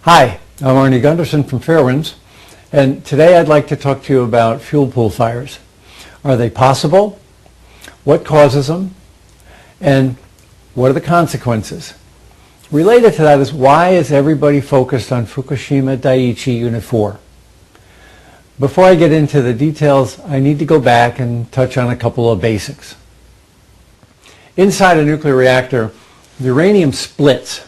Hi, I'm Arnie Gundersen from Fairwinds, and today I'd like to talk to you about fuel pool fires. Are they possible? What causes them? And what are the consequences? Related to that is, why is everybody focused on Fukushima Daiichi Unit 4? Before I get into the details, I need to go back and touch on a couple of basics. Inside a nuclear reactor, the uranium splits.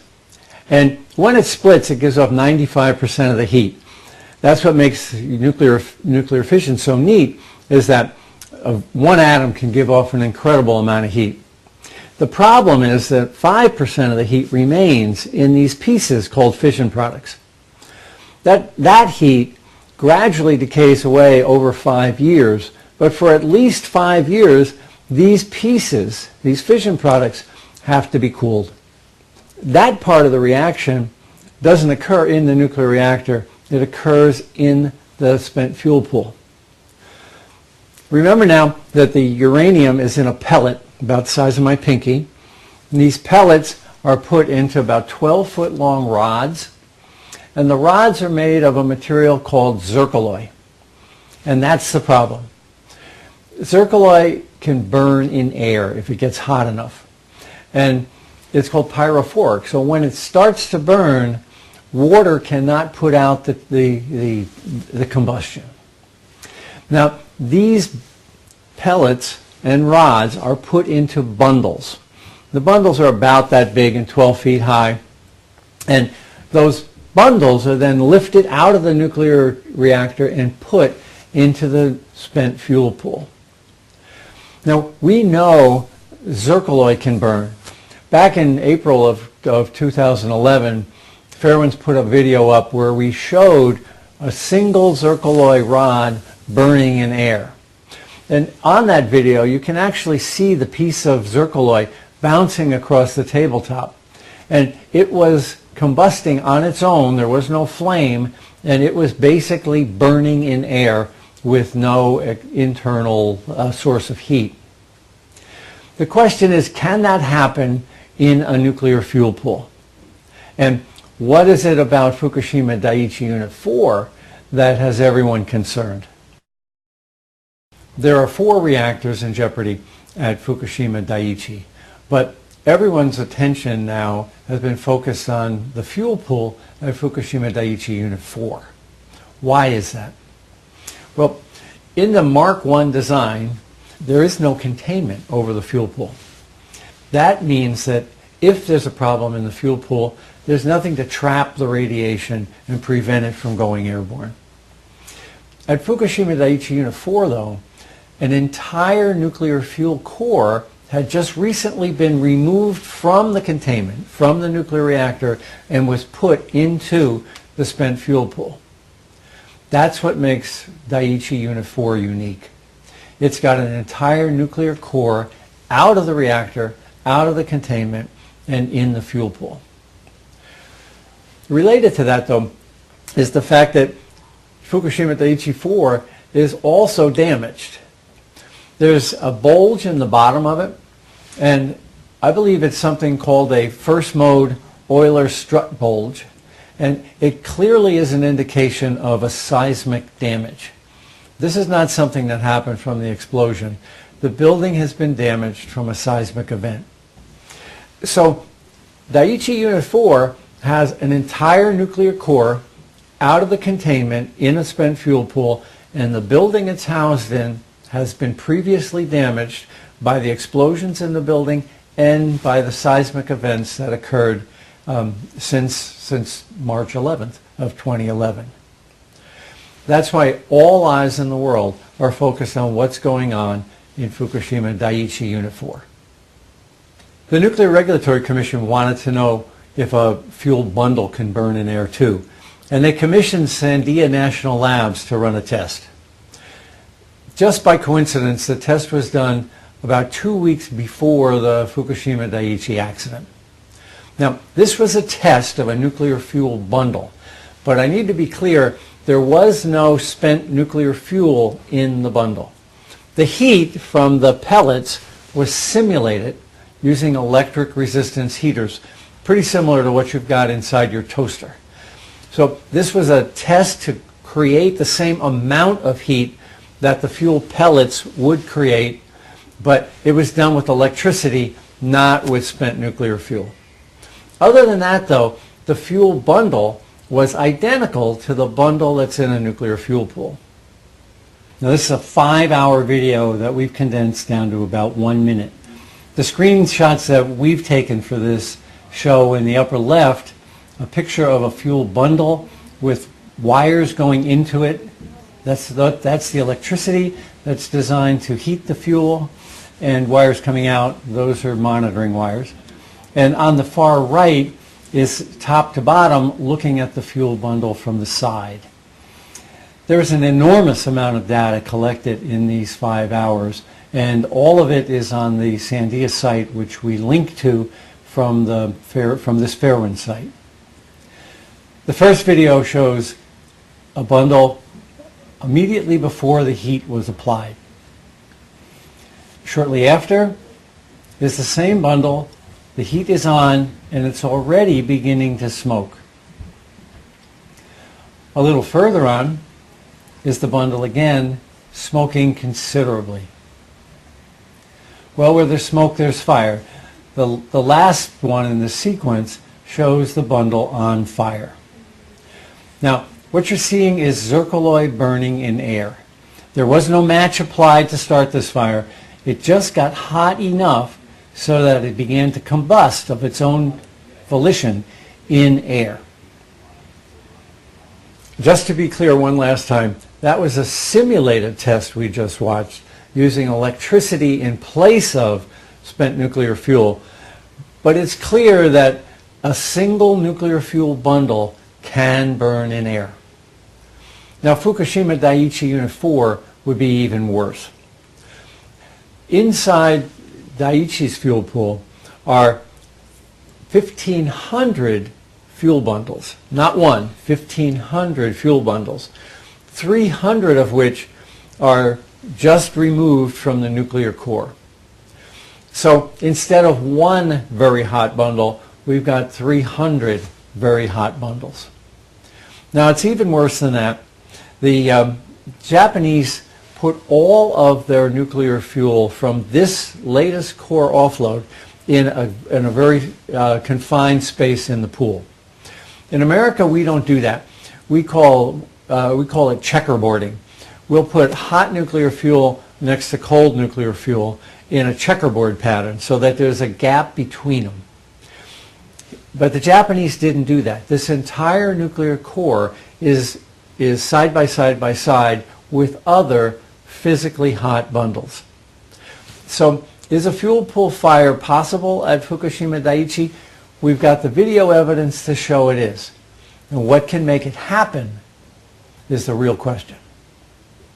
And when it splits, it gives off 95% of the heat. That's what makes nuclear fission so neat, is that one atom can give off an incredible amount of heat. The problem is that 5% of the heat remains in these pieces called fission products. That heat gradually decays away over 5 years, but for at least 5 years, these pieces, these fission products, have to be cooled. That part of the reaction doesn't occur in the nuclear reactor. It occurs in the spent fuel pool. Remember now that the uranium is in a pellet about the size of my pinky. And these pellets are put into about 12-foot long rods. And the rods are made of a material called zircaloy. And that's the problem. Zircaloy can burn in air if it gets hot enough. And it's called pyrophoric. So when it starts to burn, water cannot put out the combustion. Now, these pellets and rods are put into bundles. The bundles are about that big and 12 feet high. And those bundles are then lifted out of the nuclear reactor and put into the spent fuel pool. Now, we know zircaloy can burn. Back in April of 2011, Fairwinds put a video up where we showed a single zircaloy rod burning in air. And on that video, you can actually see the piece of zircaloy bouncing across the tabletop. And it was combusting on its own. There was no flame, and it was basically burning in air with no internal source of heat. The question is, can that happen in a nuclear fuel pool? And what is it about Fukushima Daiichi Unit 4 that has everyone concerned? There are 4 reactors in jeopardy at Fukushima Daiichi, but everyone's attention now has been focused on the fuel pool at Fukushima Daiichi Unit 4. Why is that? Well, in the Mark I design, there is no containment over the fuel pool. That means that if there's a problem in the fuel pool, there's nothing to trap the radiation and prevent it from going airborne. At Fukushima Daiichi Unit 4, though, an entire nuclear fuel core had just recently been removed from the containment, from the nuclear reactor, and was put into the spent fuel pool. That's what makes Daiichi Unit 4 unique. It's got an entire nuclear core out of the reactor, out of the containment, and in the fuel pool. Related to that, though, is the fact that Fukushima Daiichi 4 is also damaged. There's a bulge in the bottom of it, and I believe it's something called a first mode Euler strut bulge, and it clearly is an indication of a seismic damage. This is not something that happened from the explosion. The building has been damaged from a seismic event. So Daiichi Unit 4 has an entire nuclear core out of the containment in a spent fuel pool, and the building it's housed in has been previously damaged by the explosions in the building and by the seismic events that occurred since March 11th of 2011. That's why all eyes in the world are focused on what's going on in Fukushima Daiichi Unit 4. The Nuclear Regulatory Commission wanted to know if a fuel bundle can burn in air too, and they commissioned Sandia National Labs to run a test. Just by coincidence, the test was done about 2 weeks before the Fukushima Daiichi accident. Now, this was a test of a nuclear fuel bundle, but I need to be clear, there was no spent nuclear fuel in the bundle. The heat from the pellets was simulated using electric resistance heaters, pretty similar to what you've got inside your toaster. So this was a test to create the same amount of heat that the fuel pellets would create, but it was done with electricity, not with spent nuclear fuel. Other than that, though, the fuel bundle was identical to the bundle that's in a nuclear fuel pool. Now, this is a 5-hour video that we've condensed down to about 1 minute. The screenshots that we've taken for this show in the upper left a picture of a fuel bundle with wires going into it. That's the electricity that's designed to heat the fuel, and wires coming out, those are monitoring wires. And on the far right is top to bottom looking at the fuel bundle from the side. There's an enormous amount of data collected in these 5 hours, and all of it is on the Sandia site, which we link to from this Fairwind site. The first video shows a bundle immediately before the heat was applied. Shortly after is the same bundle, the heat is on, and it's already beginning to smoke. A little further on is the bundle again, smoking considerably. Well, where there's smoke, there's fire. The last one in the sequence shows the bundle on fire. Now, what you're seeing is zircaloy burning in air. There was no match applied to start this fire. It just got hot enough so that it began to combust of its own volition in air. Just to be clear one last time, that was a simulated test we just watched using electricity in place of spent nuclear fuel. But it's clear that a single nuclear fuel bundle can burn in air. Now, Fukushima Daiichi Unit 4 would be even worse. Inside Daiichi's fuel pool are 1,500 fuel bundles, not one, 1,500 fuel bundles, 300 of which are just removed from the nuclear core. So instead of one very hot bundle, we've got 300 very hot bundles. Now, it's even worse than that. The Japanese put all of their nuclear fuel from this latest core offload in a very confined space in the pool. In America, we don't do that. We call it checkerboarding. We'll put hot nuclear fuel next to cold nuclear fuel in a checkerboard pattern so that there's a gap between them. But the Japanese didn't do that. This entire nuclear core is side by side with other physically hot bundles. So is a fuel pool fire possible at Fukushima Daiichi? We've got the video evidence to show it is. And what can make it happen is the real question.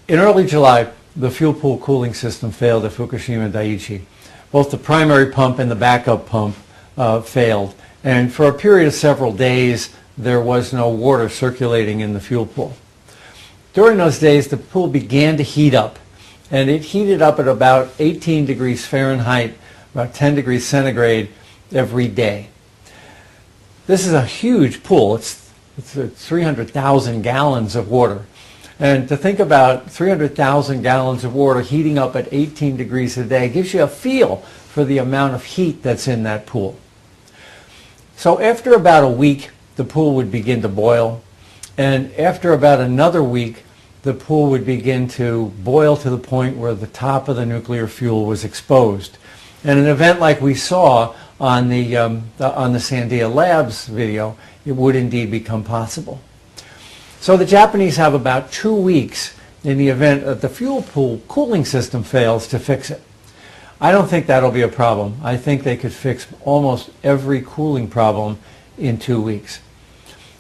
In early July, the fuel pool cooling system failed at Fukushima Daiichi. Both the primary pump and the backup pump failed. And for a period of several days, there was no water circulating in the fuel pool. During those days, the pool began to heat up. And it heated up at about 18 degrees Fahrenheit, about 10 degrees centigrade every day. This is a huge pool. It's 300,000 gallons of water. And to think about 300,000 gallons of water heating up at 18 degrees a day gives you a feel for the amount of heat that's in that pool. So after about a week, the pool would begin to boil. And after about another week, the pool would begin to boil to the point where the top of the nuclear fuel was exposed. And an event like we saw on the Sandia Labs video, it would indeed become possible. So the Japanese have about 2 weeks in the event that the fuel pool cooling system fails to fix it. I don't think that'll be a problem. I think they could fix almost every cooling problem in 2 weeks.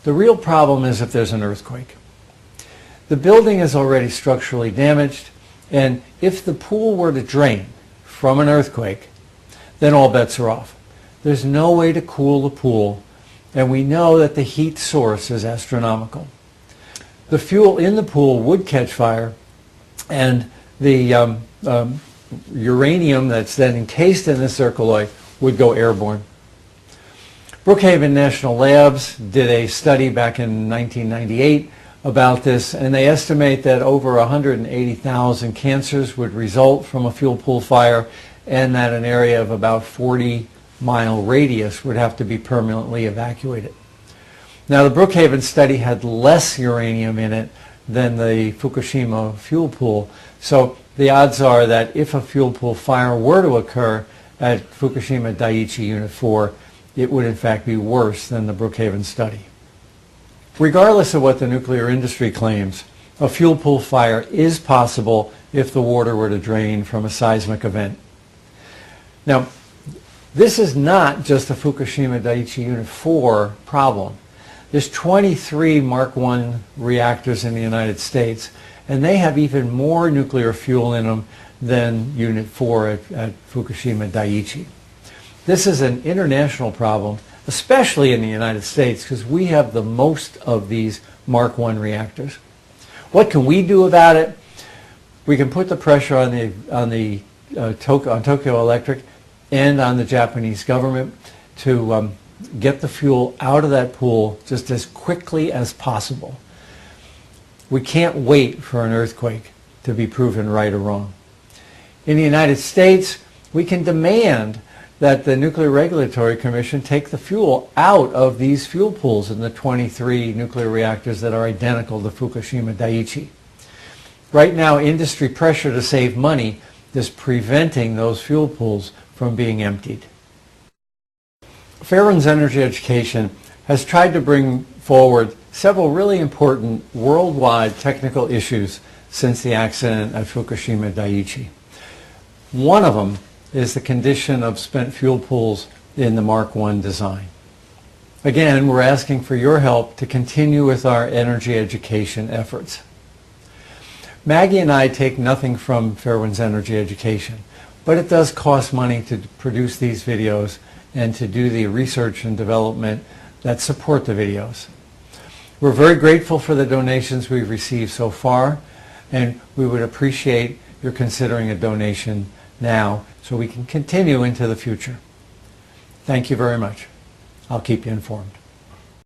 The real problem is if there's an earthquake. The building is already structurally damaged, and if the pool were to drain from an earthquake, then all bets are off. There's no way to cool the pool, and we know that the heat source is astronomical. The fuel in the pool would catch fire, and the uranium that's then encased in the zircaloy would go airborne. Brookhaven National Labs did a study back in 1998 about this, and they estimate that over 180,000 cancers would result from a fuel pool fire, and that an area of about 40-mile radius would have to be permanently evacuated. Now, the Brookhaven study had less uranium in it than the Fukushima fuel pool, so the odds are that if a fuel pool fire were to occur at Fukushima Daiichi Unit 4, it would in fact be worse than the Brookhaven study. Regardless of what the nuclear industry claims, a fuel pool fire is possible if the water were to drain from a seismic event. Now, this is not just a Fukushima Daiichi Unit 4 problem. There's 23 Mark I reactors in the United States, and they have even more nuclear fuel in them than Unit 4 at Fukushima Daiichi. This is an international problem, especially in the United States, because we have the most of these Mark I reactors. What can we do about it? We can put the pressure on Tokyo Electric and on the Japanese government to get the fuel out of that pool just as quickly as possible. We can't wait for an earthquake to be proven right or wrong. In the United States, we can demand that the Nuclear Regulatory Commission take the fuel out of these fuel pools in the 23 nuclear reactors that are identical to Fukushima Daiichi. Right now, industry pressure to save money is preventing those fuel pools from being emptied. Fairwinds Energy Education has tried to bring forward several really important worldwide technical issues since the accident at Fukushima Daiichi. One of them is the condition of spent fuel pools in the Mark I design. Again, we're asking for your help to continue with our energy education efforts. Maggie and I take nothing from Fairwinds Energy Education, but it does cost money to produce these videos and to do the research and development that support the videos. We're very grateful for the donations we've received so far, and we would appreciate your considering a donation now so we can continue into the future. Thank you very much. I'll keep you informed.